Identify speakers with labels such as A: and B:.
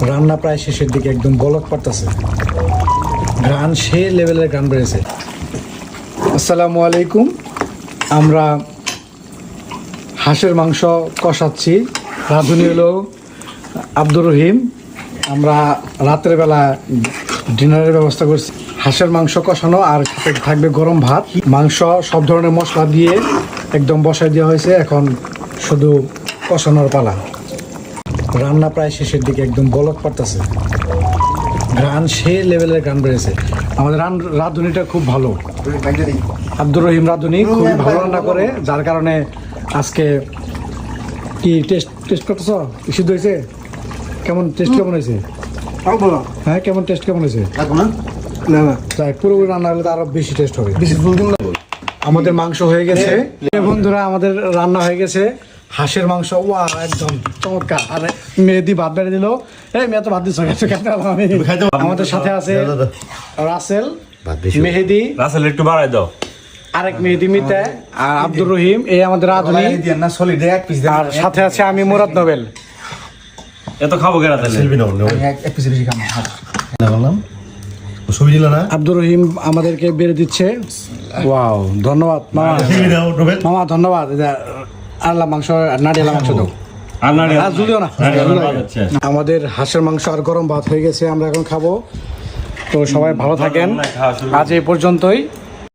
A: রান্না প্রায় শেষের দিকে, একদম বলক পড়তেছে, গান সে লেভেলের গান বেড়েছে। আসসালামু আলাইকুম। আমরা হাঁসের মাংস কষাচ্ছি, রাঁধুনি হলো আব্দুর রহিম। আমরা রাতের বেলা ডিনারের ব্যবস্থা করছি, হাঁসের মাংস কষানো আর থাকবে গরম ভাত। মাংস সব ধরনের মশলা দিয়ে একদম বসায় দেওয়া হয়েছে, এখন শুধু কষানোর পালা। রান্না প্রায় শেষের দিকে, একদম বলক পড়তেছে, গান সে লেভেলের গান বেড়েছে। আমাদের রাঁধুনিটা খুব ভালো, আব্দুর রহিম রাঁধুনি খুবই ভালো রান্না করে, যার কারণে আজকে কি টেস্ট করতেছ? সিদ্ধ হয়েছে? কেমন টেস্ট কেমন হয়েছে? হ্যাঁ, কেমন টেস্ট কেমন হয়েছে? পুরোপুরি রান্না হলে তো আরো বেশি টেস্ট হবে। আমাদের মাংস হয়ে গেছে বন্ধুরা, আমাদের রান্না হয়ে গেছে হাঁসের মাংস। ওয়া, একদম চমৎকার। আর মেহেদি ভাত বেড়ে দিল। এই মেয়ে তো ভাত দিচ্ছ, আমাদের সাথে আছে রাসেল, মেহেদি,
B: রাসেল একটু বাড়াই দাও,
A: আরেক মেহেদি মিতা, আর আব্দুর রহিম, এই আমাদের রাঁধুনি। আর সাথে আছে আমি মুরাদ নোবেল।
B: এত খাবো কেনা তাহলে?
A: আব্দুর রহিম আমাদেরকে বেড়ে দিচ্ছে। ওয়াও, ধন্যবাদ মামা। মামা ধন্যবাদ। আল্লাহ মাংস, নাড়িয়ালা মাংস দাও। যদিও না, আমাদের হাঁসের মাংস আর গরম ভাত হয়ে গেছে, আমরা এখন খাবো। তো সবাই ভালো থাকেন, আজ এই পর্যন্তই।